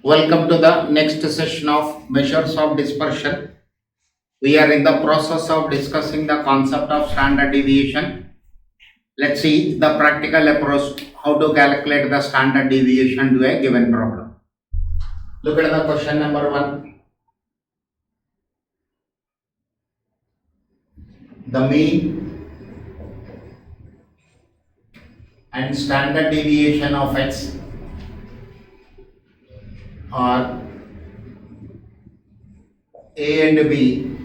Welcome to the next session of measures of dispersion. We are in the process of discussing the concept of standard deviation. Let's see the practical approach how to calculate the standard deviation to a given problem. Look at the question number 1. The mean and standard deviation of x are a and b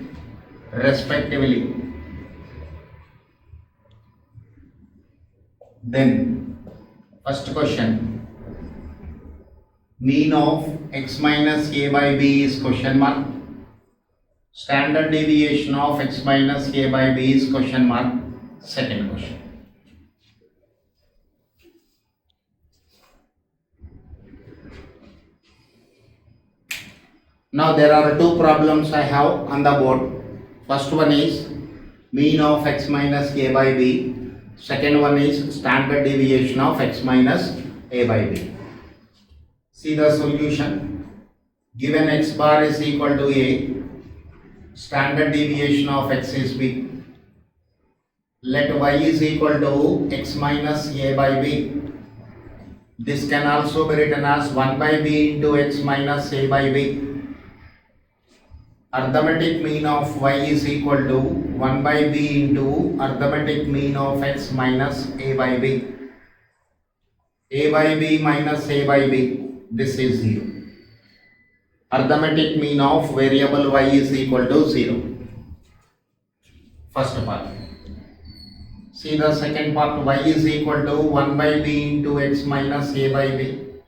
respectively. Then first question, mean of x minus a by b is question mark. Standard deviation of x minus a by b is question mark. Second question. Now there are two problems I have on the board. First one is mean of x minus a by b. Second one is standard deviation of x minus a by b. See the solution. Given x bar is equal to a, standard deviation of x is b. Let y is equal to x minus a by b. This can also be written as 1 by b into x minus a by b. Arithmetic mean of y is equal to 1 by b into arithmetic mean of x minus a by b. A by b minus a by b, this is 0. Arithmetic mean of variable y is equal to 0. First part. See the second part, y is equal to 1 by b into x minus a by b.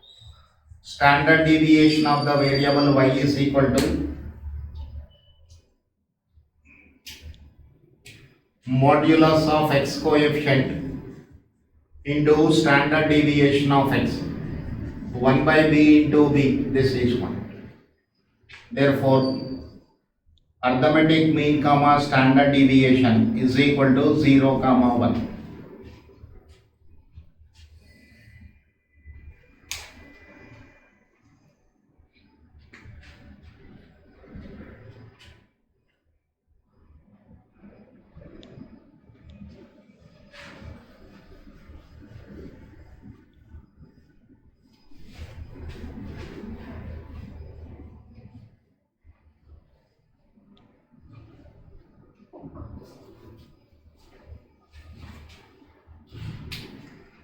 Standard deviation of the variable y is equal to modulus of x coefficient into standard deviation of x. 1 by b into b, this is 1. Therefore, arithmetic mean comma standard deviation is equal to 0 comma 1.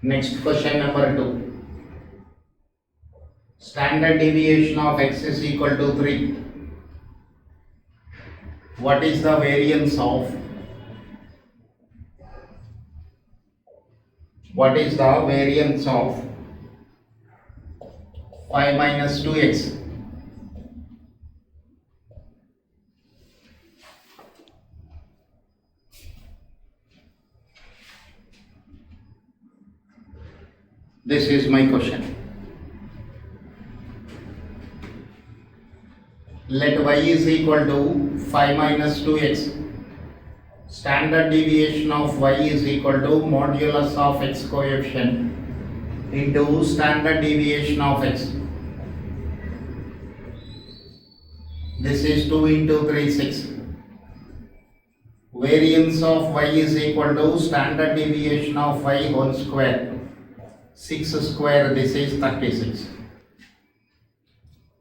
Next question number 2. Standard deviation of x is equal to 3. What is the variance of 5 minus 2x? This is my question. Let y is equal to 5 minus 2x. Standard deviation of y is equal to modulus of x coefficient into standard deviation of x. This is 2 into 3, 6. Variance of y is equal to standard deviation of y whole square. 6 square, this is 36.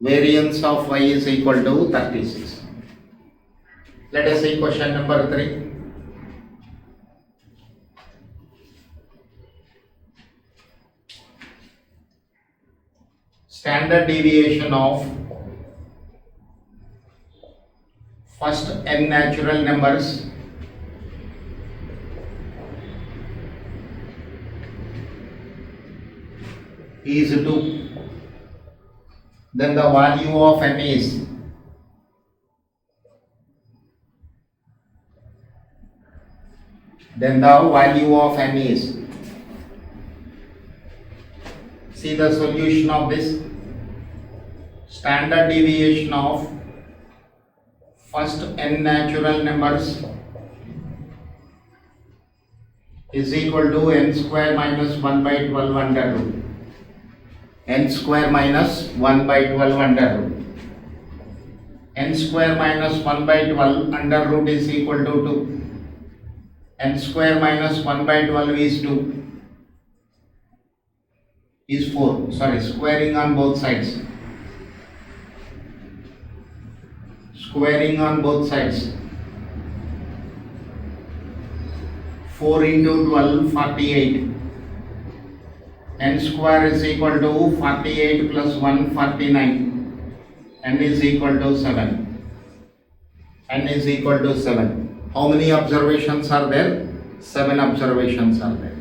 Variance of y is equal to 36. Let us see question number 3. Standard deviation of first n natural numbers is 2. Then the value of n is see the solution of this. Standard deviation of first n natural numbers is equal to n square minus 1 by 12 under root. n square minus 1 by 12 under root. N square minus 1 by 12 under root is equal to 2. N square minus 1 by 12 is 2. Is 4. Sorry, squaring on both sides. Squaring on both sides. 4 into 12, 48. N square is equal to 48 plus 1, 49. N is equal to 7. N is equal to 7. How many observations are there? 7 observations are there.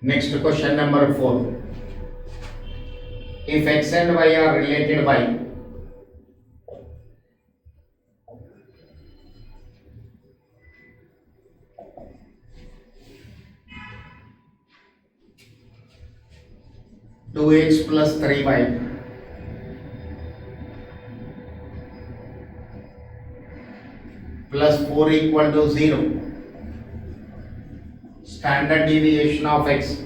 Next question number 4. If x and y are related by 2x plus 3y plus 4 equal to 0, standard deviation of x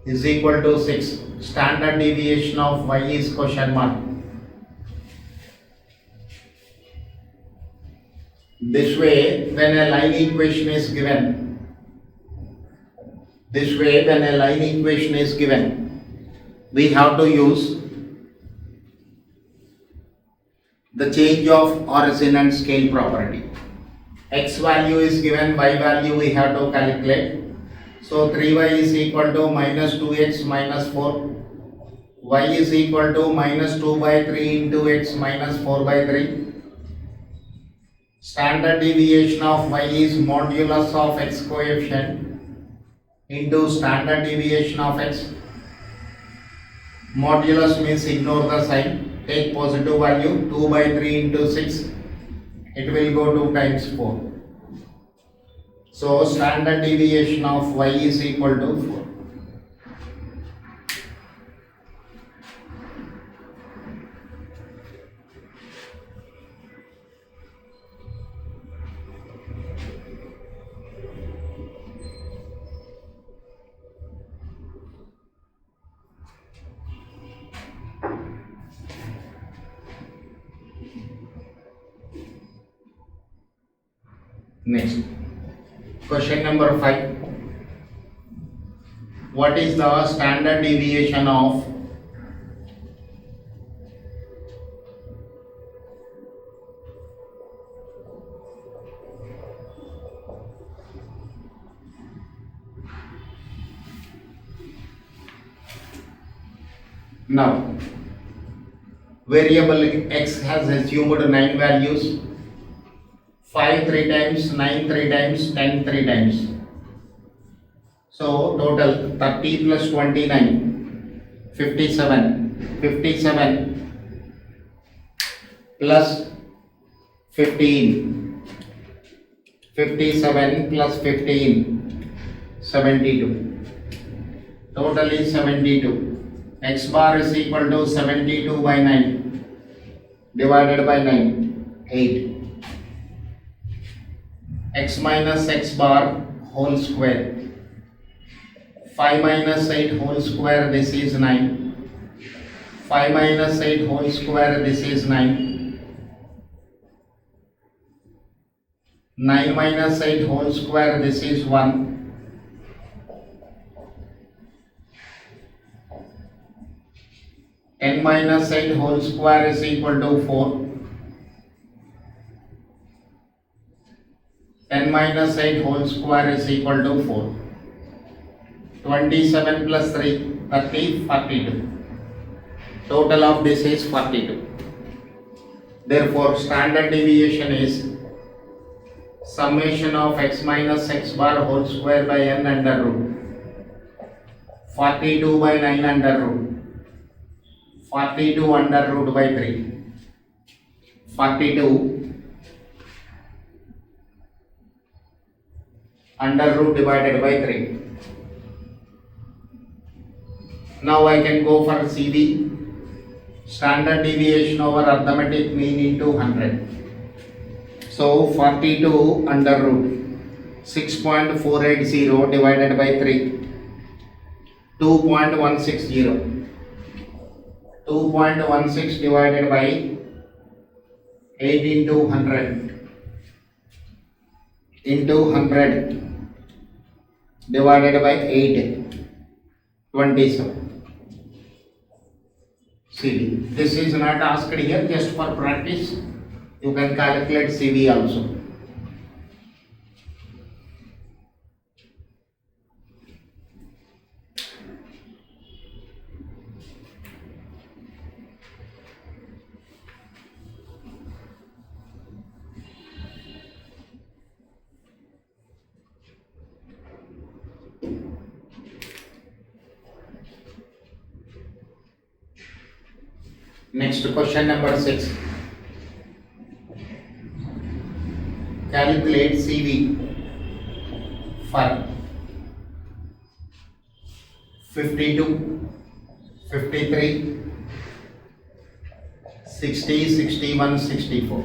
is equal to 6. Standard deviation of y is question mark. This way, when a line equation is given, we have to use the change of origin and scale property. X value is given, y value we have to calculate. So 3y is equal to minus 2x minus 4. Y is equal to minus 2 by 3 into x minus 4 by 3. Standard deviation of y is modulus of x coefficient into standard deviation of x. Modulus means ignore the sign, take positive value, 2 by 3 into 6, it will go 2 times 4. So standard deviation of y is equal to 4. Next, question number 5. What is the standard deviation of now? Variable x has assumed 9 values. 5 3 times, 9 3 times, 10 3 times. So total 30 plus 29, 57. 57 plus 15. 57 plus 15, 72. Total is 72. X bar is equal to 72 by 9 divided by 9, 8. X minus x bar whole square. 5 minus 8 whole square, this is 9. 5 minus 8 whole square, this is 9. 9 minus 8 whole square, this is 1. 10 minus 8 whole square is equal to 4. 10 minus 8 whole square is equal to 4. 27 plus 3, 30, 42. Total of this is 42. Therefore, standard deviation is summation of x minus x bar whole square by n under root. 42 by 9 under root. 42 under root by 3. 42 under root divided by 3. Now I can go for CV, standard deviation over arithmetic mean into 100. So 42 under root 6.480 divided by 3, 2.160. 2.16 divided by 8 into 100 divided by 8, 27. CV. This is not asked here, just for practice. You can calculate CV also. Next question number 6. Calculate CV for 52, 53, 60, 61, 64.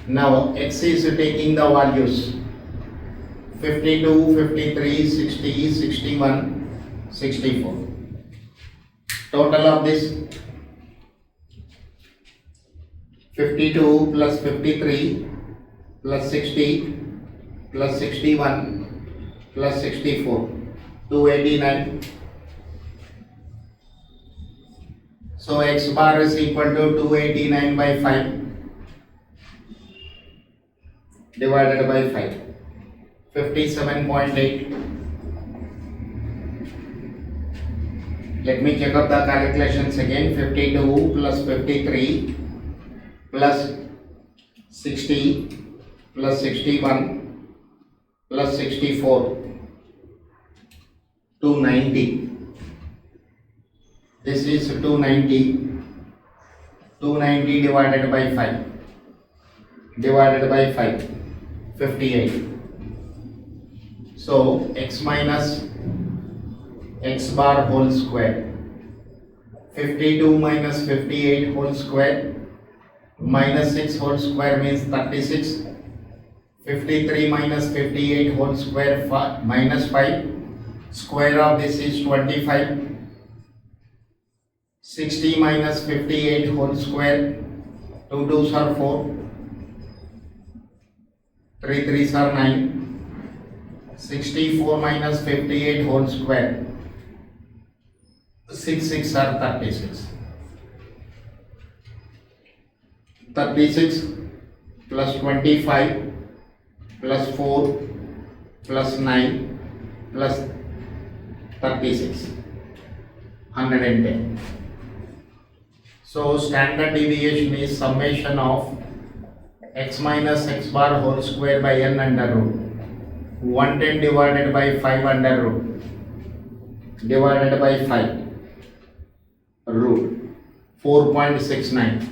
Now X is taking the values 52, 53, 60, 61, 64. Total of this 52 plus 53 plus 60 plus 61 plus 64, 289. So X bar is equal to 289 by 5 divided by 5, 57.8. Let me check up the calculations again. 52 plus 53 plus 60 plus 61 plus 64, 290. This is 290. 290 divided by 5 divided by 5, 58. So X minus X bar whole square, 52 minus 58 whole square, minus 6 whole square means 36. 53 minus 58 whole square, minus 5. Square of this is 25. 60 minus 58 whole square, 2 2s are 4. 3 3s are 9. 64 minus 58 whole square, 6 6 are 36. 36 plus 25 plus 4 plus 9 plus 36, 110. So standard deviation is summation of x minus x bar whole square by n under root. 110 divided by 5 under root divided by 5 root 4.69.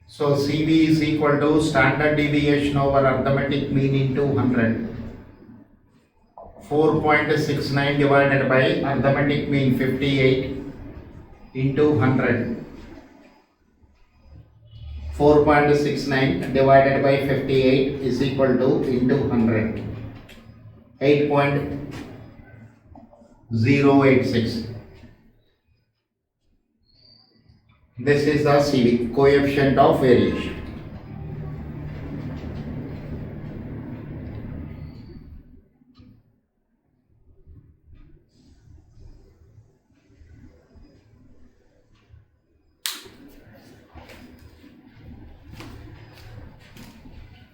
So CV is equal to standard deviation over arithmetic mean into 100. 4.69 divided by arithmetic mean 58 into 100. 4.69 divided by 58 is equal to into 100. 8.086. This is the CV, coefficient of variation.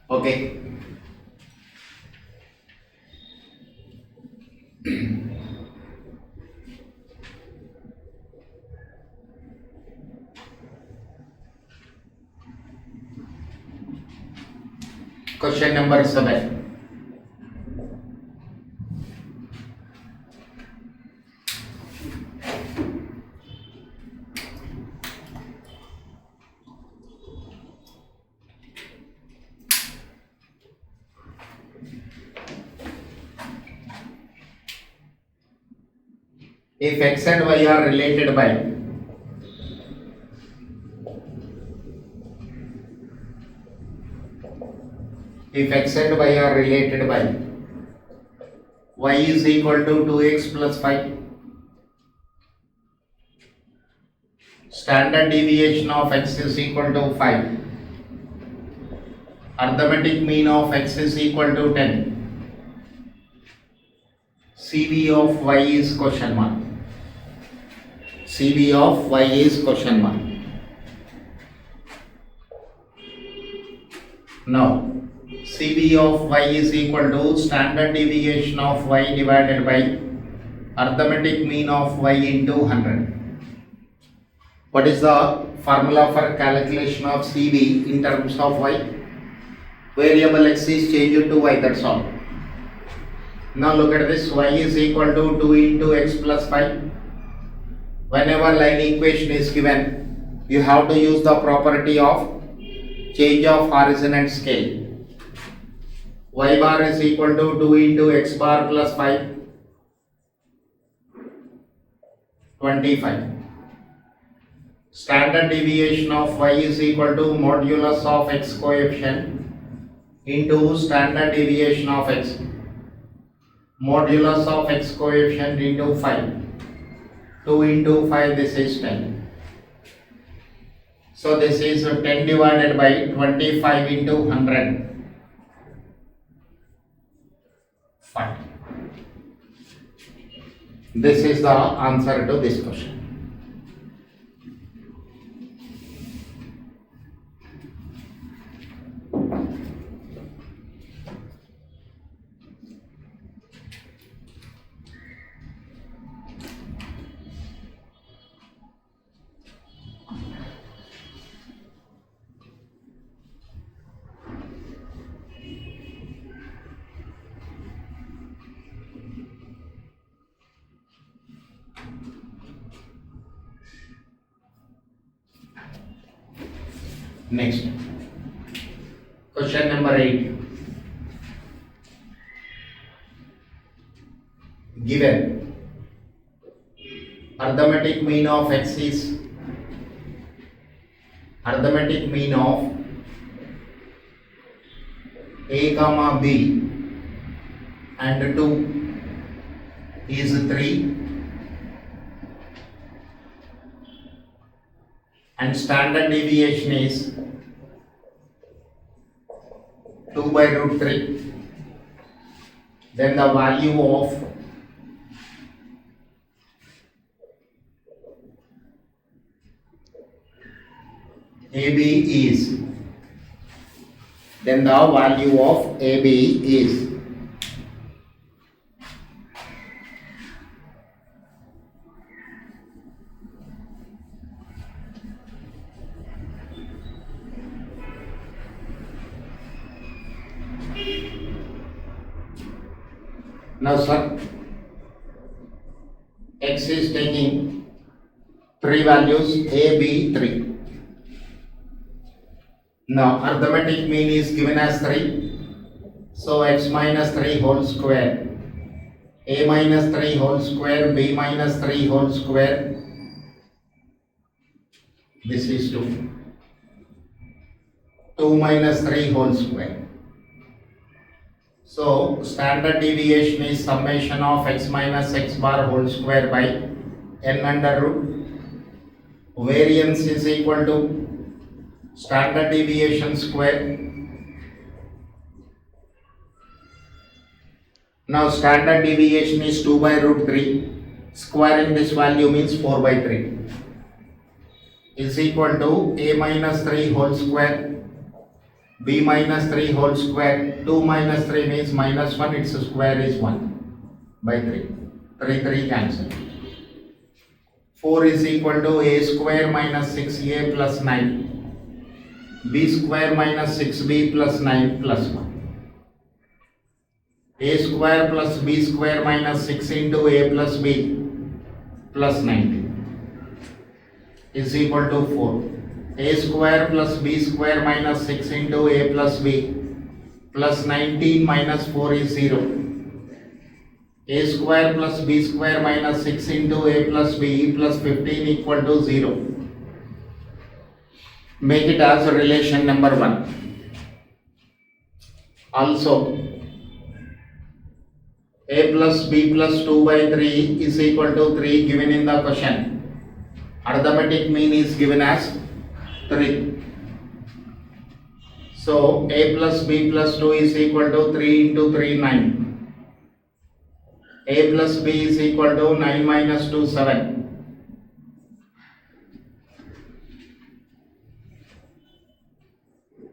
Okay. Question number 7. If x and y are related by y is equal to 2x plus 5, standard deviation of x is equal to 5, arithmetic mean of x is equal to 10, CV of y is question mark. CV of y is question mark. Now, CV of y is equal to standard deviation of y divided by arithmetic mean of y into 100. What is the formula for calculation of CV in terms of y? Variable x is changed to y, that's all. Now look at this, y is equal to 2 into x plus 5. Whenever line equation is given, you have to use the property of change of horizon and scale. Y bar is equal to 2 into x bar plus 5, 25. Standard deviation of y is equal to modulus of x coefficient into standard deviation of x. Modulus of x coefficient into 5. 2 into 5, this is 10. So this is 10 divided by 25 into 100. 5. This is the answer to this question. Next, question number 8. Given arithmetic mean of x is arithmetic mean of a comma b and 2 is 3 and standard deviation is 2 by root 3, then the value of AB is, now sir, x is taking 3 values a, b, 3. Now arithmetic mean is given as 3. So x minus 3 whole square, a minus 3 whole square, b minus 3 whole square. This is 2. 2 minus 3 whole square. So standard deviation is summation of x minus x bar whole square by n under root. Variance is equal to standard deviation square. Now standard deviation is 2 by root 3. Squaring this value means 4 by 3 is equal to a minus 3 whole square, b minus 3 whole square. 2 minus 3 means minus 1, its square is 1 by 3. 3 cancel. 4 is equal to a square minus 6a plus 9, b square minus 6b plus 9 plus 1. A square plus B square minus 6 into A plus B plus 90 is equal to 4. A square plus B square minus 6 into A plus B plus 19 minus 4 is 0. A square plus B square minus 6 into A plus B plus 15 equal to 0. Make it as relation number 1. Also, A plus B plus 2 by 3 is equal to 3 given in the question. Arithmetic mean is given as 3. So A plus B plus 2 is equal to 3 into 3, 9. A plus B is equal to 9 minus 2, 7.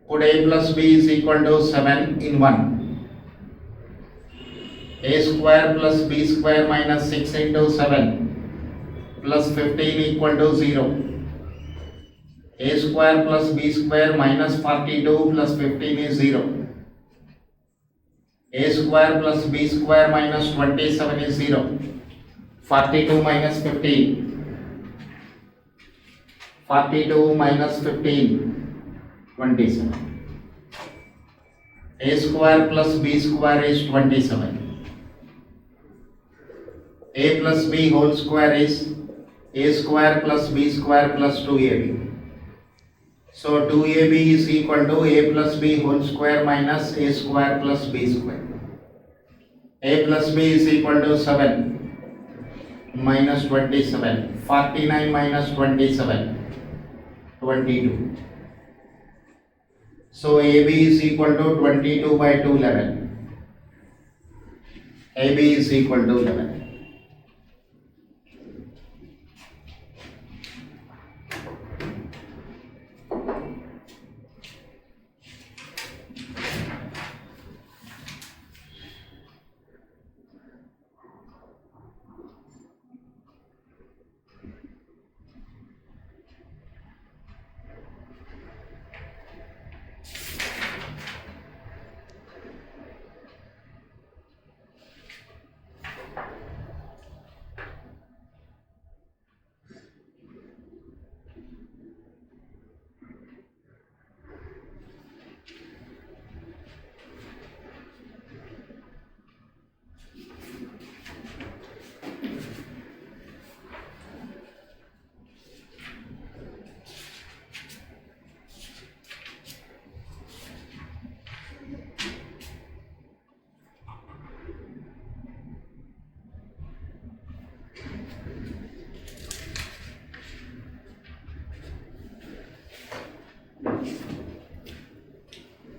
Put A plus B is equal to 7 in 1. A square plus B square minus 6 into 7 plus 15 equal to 0. A square plus B square minus 42 plus 15 is 0. A square plus B square minus 27 is 0. 42 minus 15. 42 minus 15. 27. A square plus B square is 27. A plus B whole square is A square plus B square plus 2AB. So 2AB is equal to A plus B whole square minus A square plus B square. A plus B is equal to 7 minus 27. 49 minus 27. 22. So AB is equal to 22 by 2, 11. AB is equal to 11.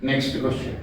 Next question.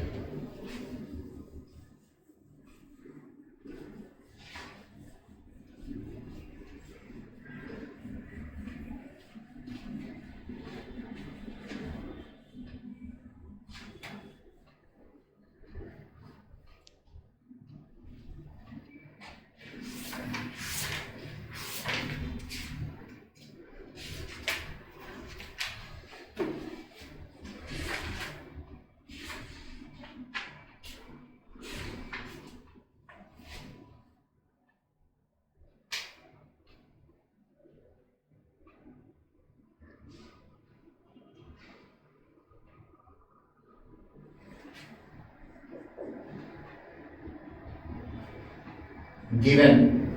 Given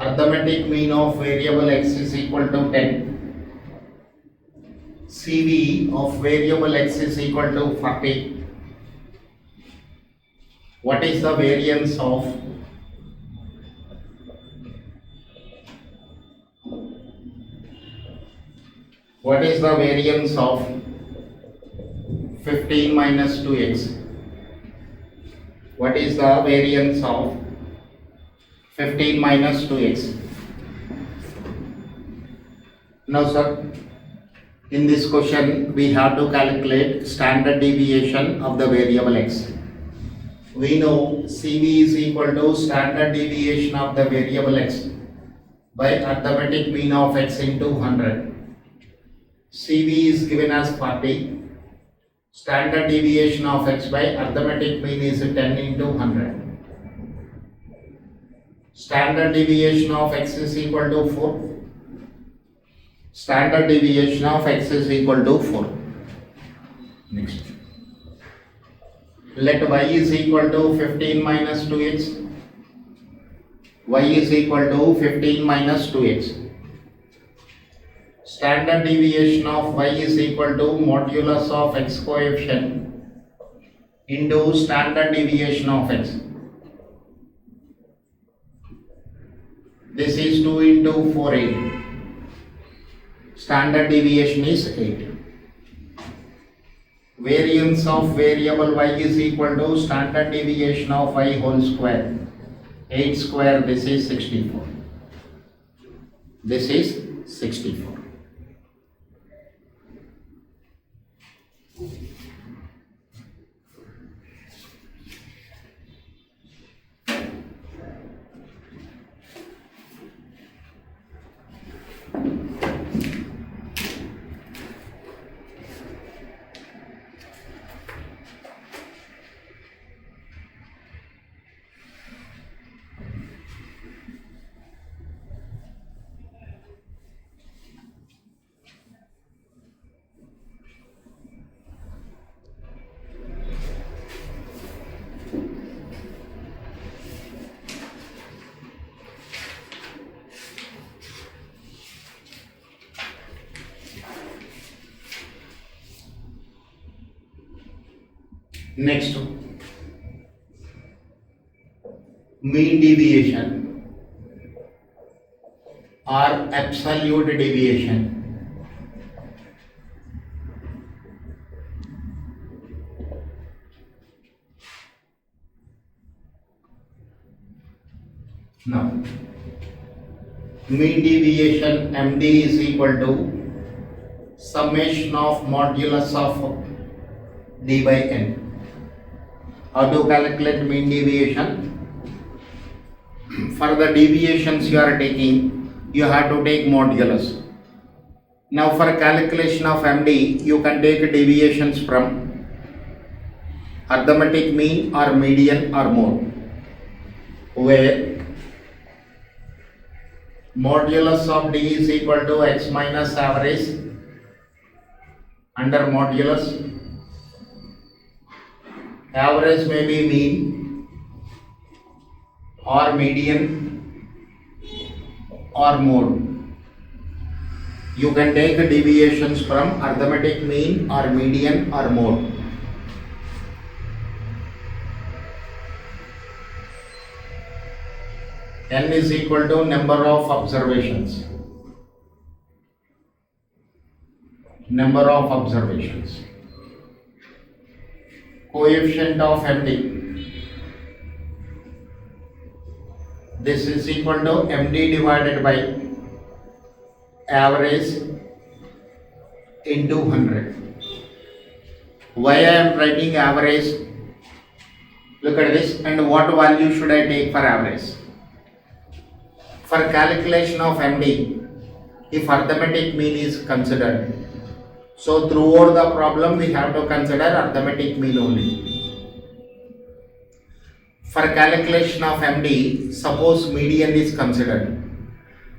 arithmetic mean of variable x is equal to 10, CV of variable x is equal to 40. What is the variance of what is the variance of 15 minus 2x? What is the variance of 15 minus 2x? Now sir, in this question we have to calculate standard deviation of the variable x. We know CV is equal to standard deviation of the variable x by arithmetic mean of x into 100. CV is given as 40. Standard deviation of x by arithmetic mean is 10 into 100. Standard deviation of x is equal to 4. Standard deviation of x is equal to 4. Next. Let y is equal to 15 minus 2x. Y is equal to 15 minus 2x. Standard deviation of y is equal to modulus of x coefficient into standard deviation of x. This is 2 into 4, 8. Standard deviation is 8. Variance of variable y is equal to standard deviation of y whole square. 8 square, this is 64. This is 64. Next, mean deviation or absolute deviation. Now, mean deviation MD is equal to summation of modulus of D by N. How to calculate mean deviation? For the deviations you are taking, you have to take modulus. Now for calculation of MD, you can take deviations from arithmetic mean or median or mode, where modulus of D is equal to x minus average under modulus. Average may be mean or median or mode. You can take deviations from arithmetic mean or median or mode. N is equal to number of observations. Number of observations. Coefficient of MD. This is equal to MD divided by average into 100. Why I am writing average? Look at this, and what value should I take for average? For calculation of MD, if arithmetic mean is considered, so throughout the problem we have to consider arithmetic mean only. For calculation of MD, suppose median is considered,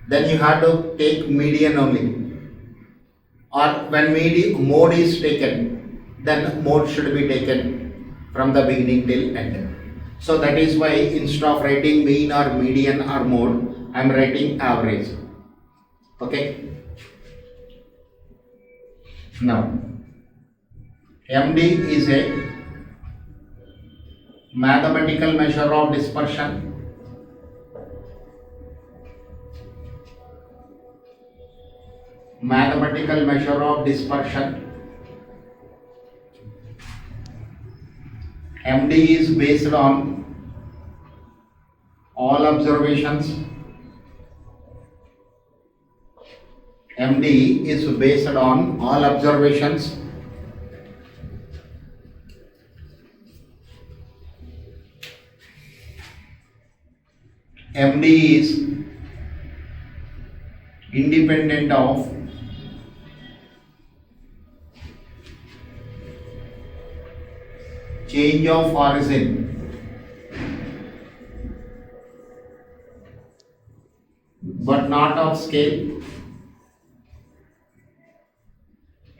then you have to take median only. Or when mode is taken, then mode should be taken from the beginning till end. So that is why instead of writing mean or median or mode, I am writing average. Okay. Now, MD is a mathematical measure of dispersion. Mathematical measure of dispersion. MD is based on all observations. MD is based on all observations. MD is independent of change of origin but not of scale.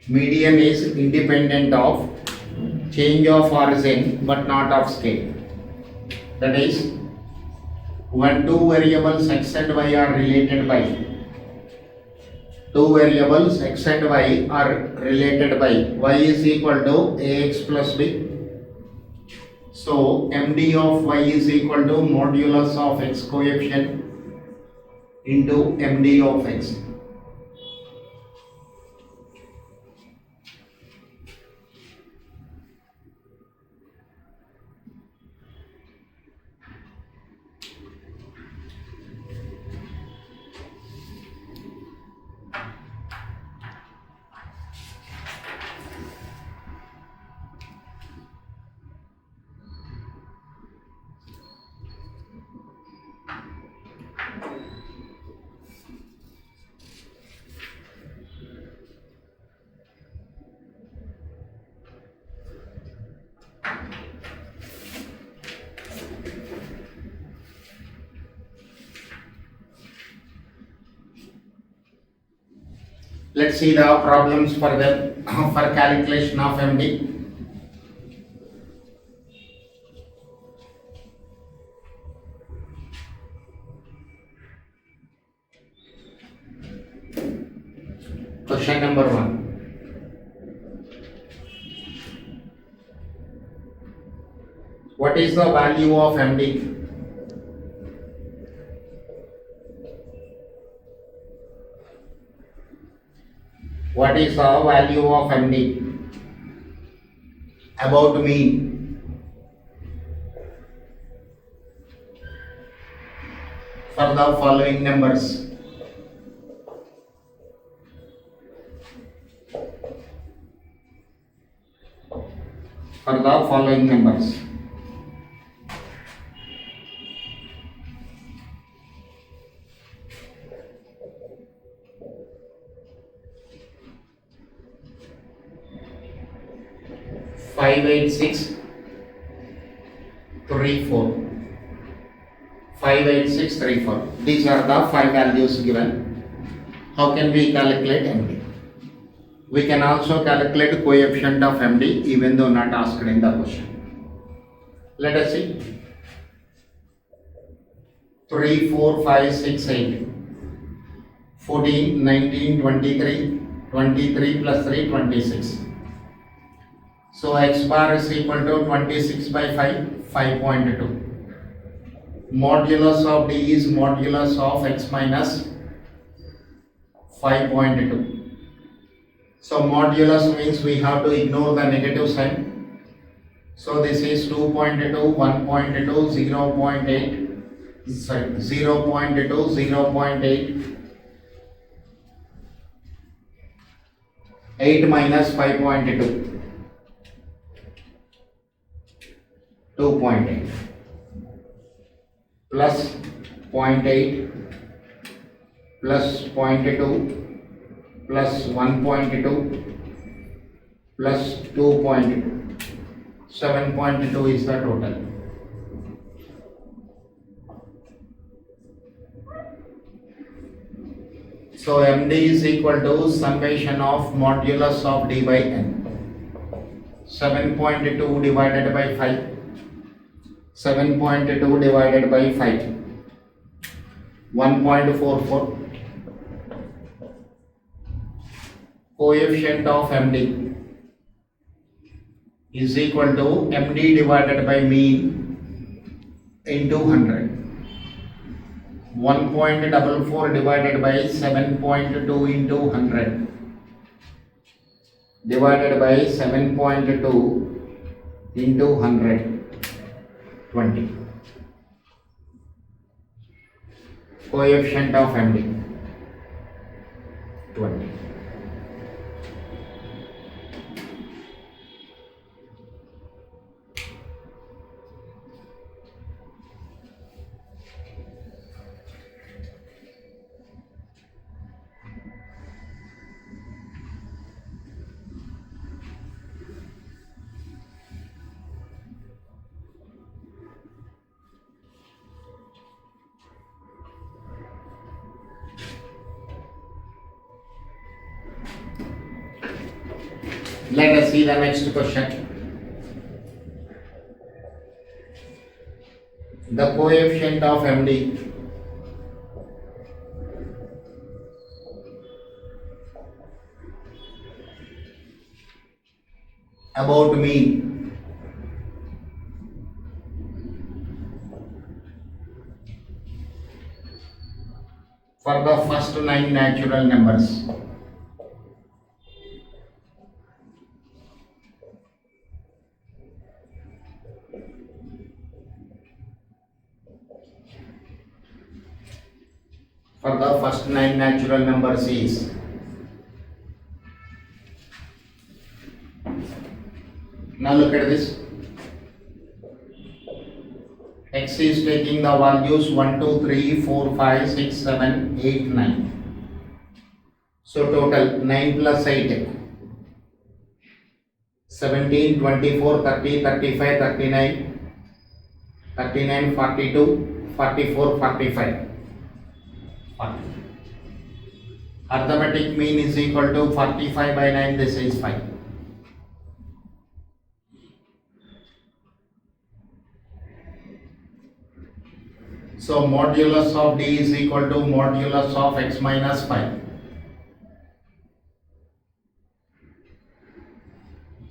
Median is independent of change of origin but not of scale. That is, when two variables x and y are related by y is equal to ax plus b. So md of y is equal to modulus of x coefficient into md of x. Let's see the problems for the for calculation of MD. Question number 1. What is the value of MD? What is the value of MD? About mean. For the following numbers. For the following numbers. Five, 8, 6, 3, 4. 5, 8, 6, 3, 4. These are the 5 values given. How can we calculate MD? We can also calculate coefficient of MD even though not asked in the question. Let us see. 3, 4, 5, 6, 8. 14, 19, 23. 23 plus 3, 26. So x bar is equal to 26 by 5, 5.2. Modulus of D is modulus of x minus 5.2. So modulus means we have to ignore the negative sign. So this is 2.2, 1.2, 0.8, sorry, 0.2, 0.8, 8 minus 5.2. 2.8 plus 0.8 plus 0.2 plus 1.2 plus 2.2. 7.2 is the total. So MD is equal to summation of modulus of D by N. 7.2 divided by 5. 7.2 divided by 5. 1.44. Coefficient of MD is equal to MD divided by mean into 100. 1.44 divided by 7.2 into 100 divided by 7.2 into 100, 20. Coefficient of MD 20. Let us see the next question. The coefficient of MD about mean for the first 9 natural numbers. For the first 9 natural numbers is now look at this. X is taking the values 1, 2, 3, 4, 5, 6, 7, 8, 9. So total 9 plus 8. 17, 24, 30, 35, 39, 39, 42, 44, 45. 40. Arithmetic mean is equal to 45 by 9, this is 5. So modulus of D is equal to modulus of X minus 5.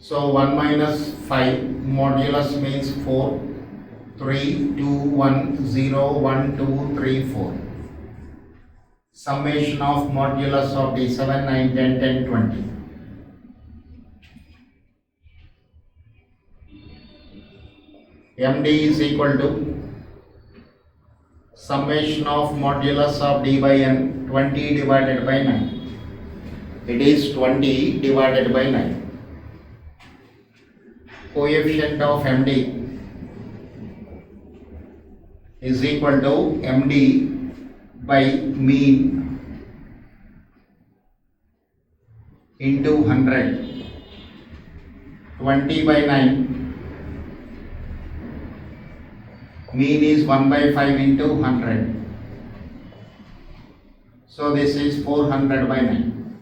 So 1 minus 5 modulus means 4, 3, 2, 1, 0, 1, 2, 3, 4. Summation of modulus of D 7, 9, 10, 10, 20. MD is equal to summation of modulus of D by N 20 divided by 9. It is 20 divided by 9. Coefficient of MD is equal to MD by mean into 100. 20 by 9. Mean is 1 by 5 into 100. So this is 400 by 9.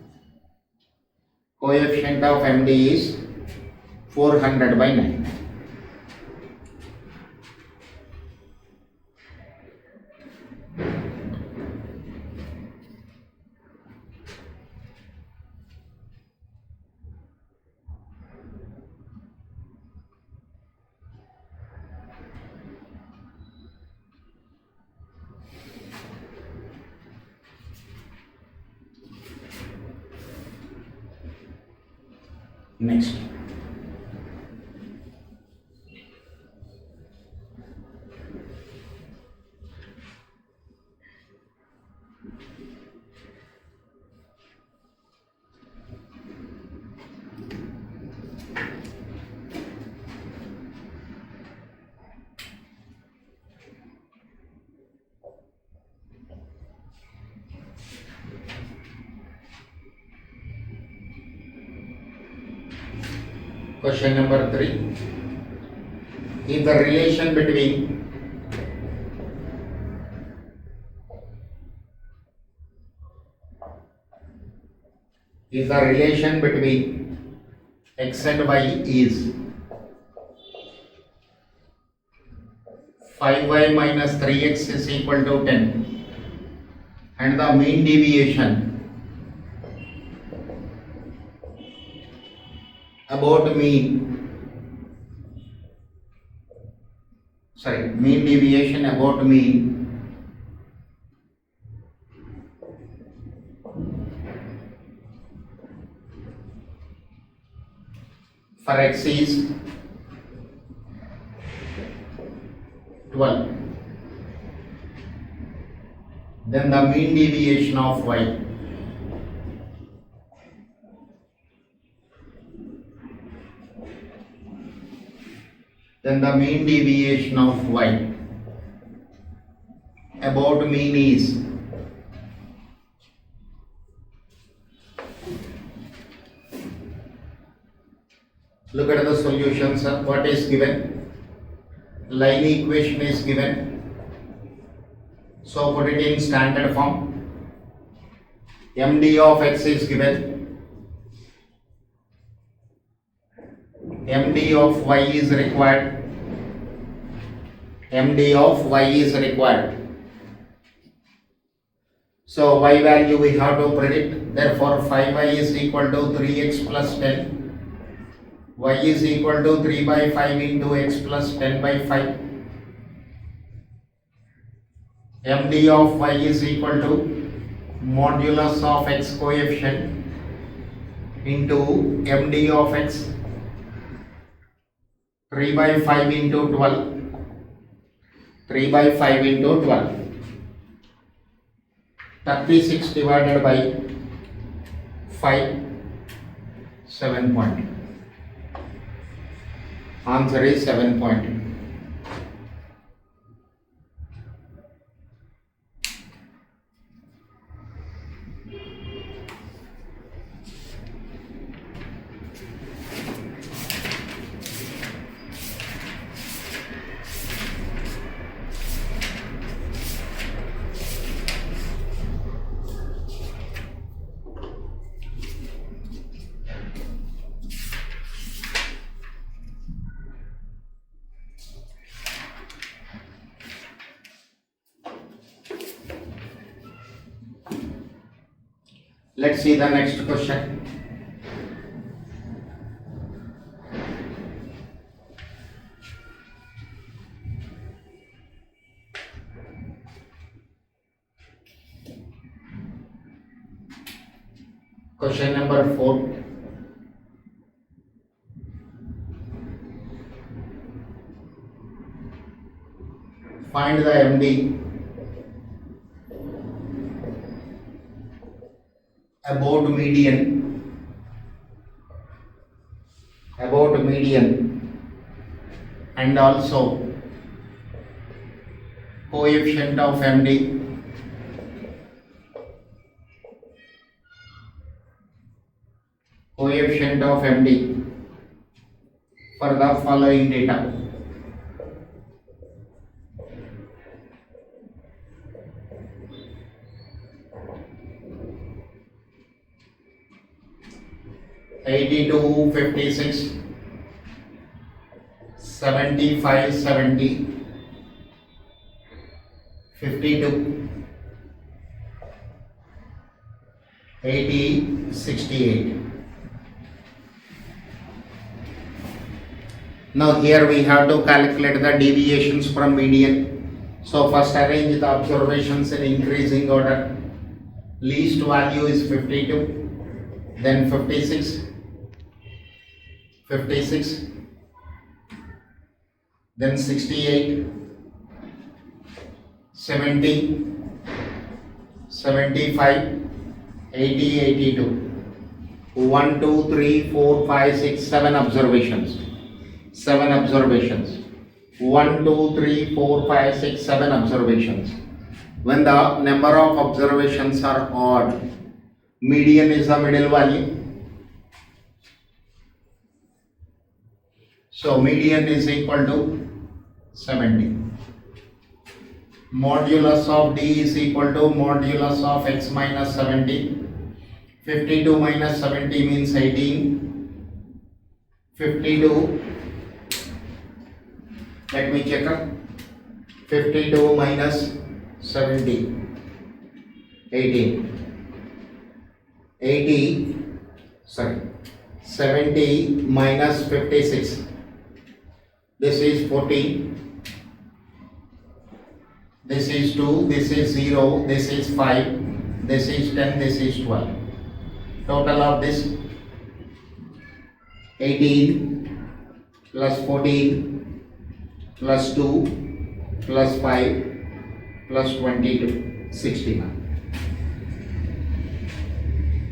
Coefficient of MD is 400 by 9. Next. Question number 3. If the relation between x and y is 5y minus 3x is equal to 10 and the mean deviation about mean deviation about mean for x is 12, then the mean deviation of y about mean is look at the solutions. What is given? Line equation is given. So put it in standard form. MD of x is given. MD of y is required. MD of y is required. So y value we have to predict. Therefore 5y is equal to 3x plus 10. Y is equal to 3 by 5 into x plus 10 by 5. MD of y is equal to modulus of x coefficient into MD of x 3 by 5 into 12. 3 by 5 into 12. 36 divided by 5. 7 point. Answer is 7 point. Let's see the next question. Question number 4. Find the MD about median and also coefficient of MD. Coefficient of MD for the following data. (82, 56, 75, 70, 52, 80, 68. Now here we have to calculate the deviations from median. So first arrange the observations in increasing order. Least value is 52, then 56, 56, then 68, 70, 75, 80, 82. 1, 2, 3, 4, 5, 6, 7 observations. 7 observations. 1, 2, 3, 4, 5, 6, 7 observations. When the number of observations are odd, median is the middle value. So median is equal to 70. Modulus of D is equal to modulus of x minus 70. 52 minus 70 means 18. 52. Let me check up. 52 minus 70. 18. 70 minus 56. This is 14. This is 2. This is 0. This is 5. This is 10. This is 12. Total of this 18 plus 14 plus 2 plus 5 plus 22, 69.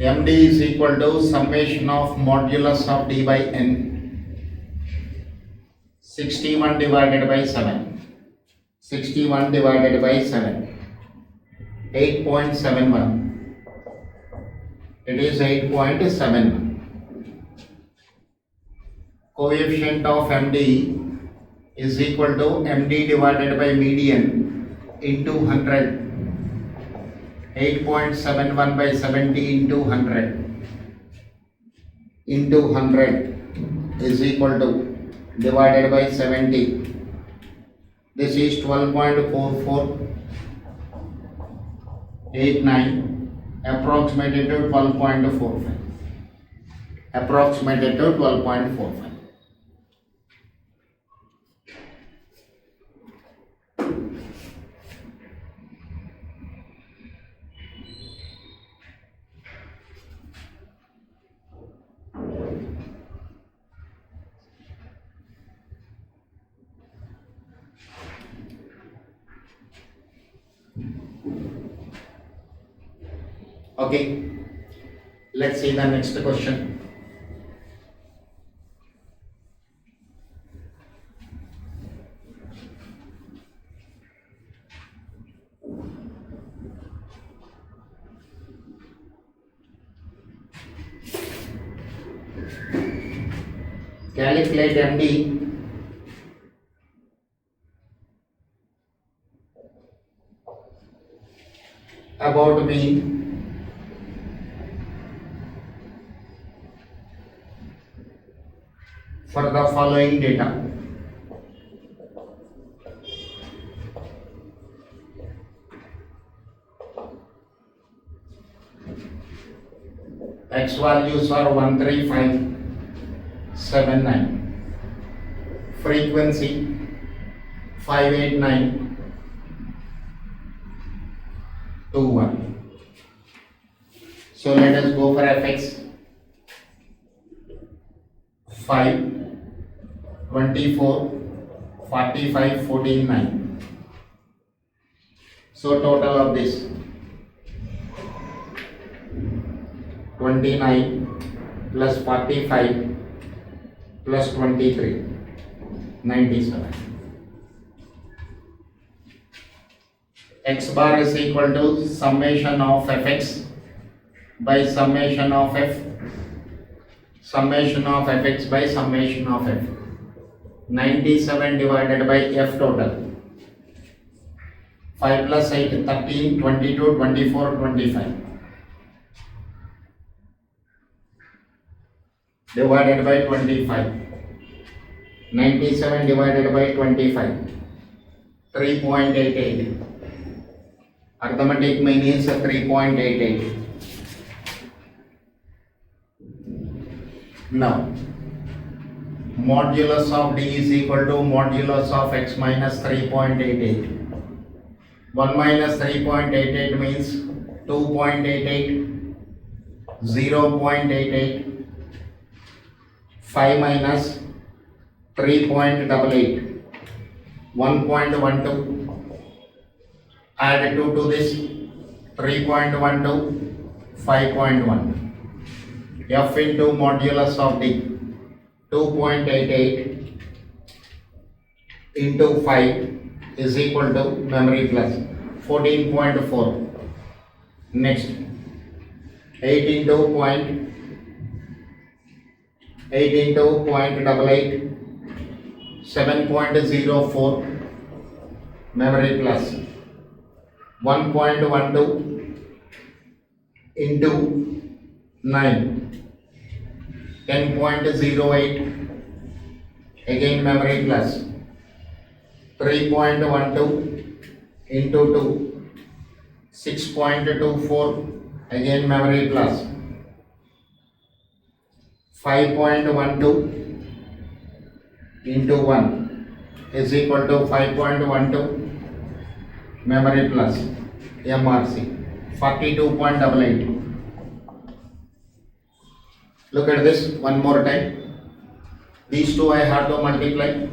MD is equal to summation of modulus of D by N. 61 divided by 7. 61 divided by 7. 8.71. It is 8.71. Coefficient of MD is equal to MD divided by median into 100. 8.71 by 70 into 100 into 100. is equal to divided by 70. This is 12.4489 approximated to 12.45. Approximated to 12.45. Okay, let's see the next question. Calculate MD about mean for the following data. X values are 13579, frequency 58921. So let us go for fx. 5, 24, 45, 14, 9. So total of this 29 plus 45 plus 23, 97. X bar is equal to summation of fx by summation of f, summation of fx by summation of f. 97 divided by f total. 5 plus 8, 13, 22, 24, 25. Divided by 25. 97 divided by 25. 3.88. Arithmetic mean is 3.88. Now, modulus of d is equal to modulus of x minus 3.88. 1 minus 3.88 means 2.88, 0.88, 5 minus 3.88, 1.12, add 2 to this, 3.12, 5.1. F into modulus of d, 2.88 into 5 is equal to memory plus 14.4. Next, 8 into 0.88, 7.04 memory plus 1.12 into 9, 10.08, again memory plus 3.12 into 2, 6.24, again memory plus 5.12 into 1 is equal to 5.12 memory plus MRC 42.88. Look at this one more time. These two I have to multiply.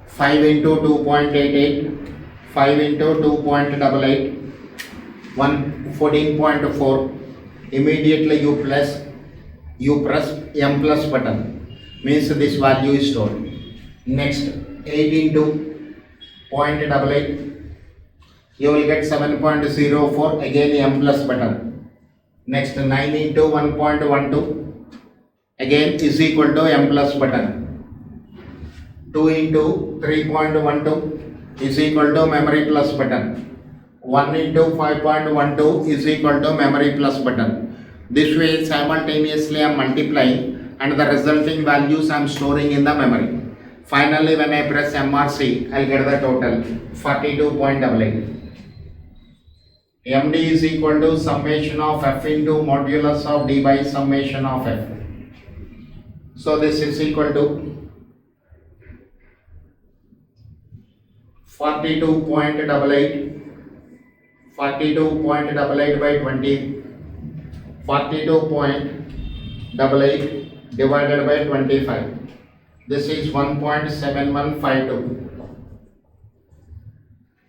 5 into 2.88, 5 into 2.88, 14.4. Immediately you press M plus button, means this value is stored. Next, 8 into 0.88, you will get 7.04, again M plus button. Next, 9 into 1.12, again is equal to M plus button. 2 into 3.12 is equal to memory plus button. 1 into 5.12 is equal to memory plus button. This way simultaneously I am multiplying and the resulting values I am storing in the memory. Finally, when I press MRC, I'll get the total 42.88. MD is equal to summation of F into modulus of D by summation of F. So this is equal to 42.88 by 20, 42.88 divided by 25. This is 1.7152.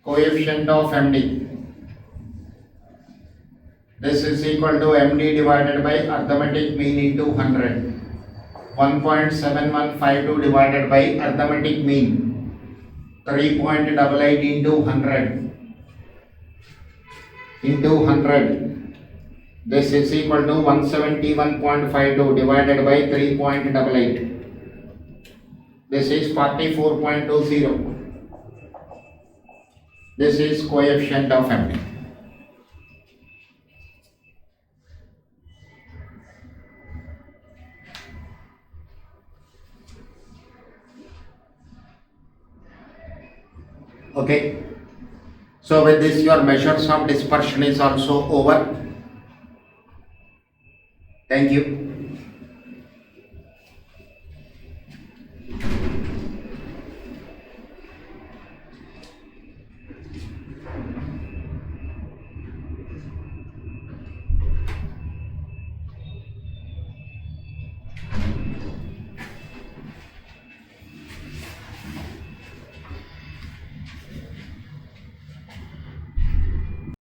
Coefficient of MD. This is equal to MD divided by arithmetic mean into 100. 1.7152 divided by arithmetic mean. 3.88 into 100 into 100. This is equal to 171.52 divided by 3.88. This is 44.20. This is coefficient of MD. Okay. So with this your measures of dispersion is also over. Thank you.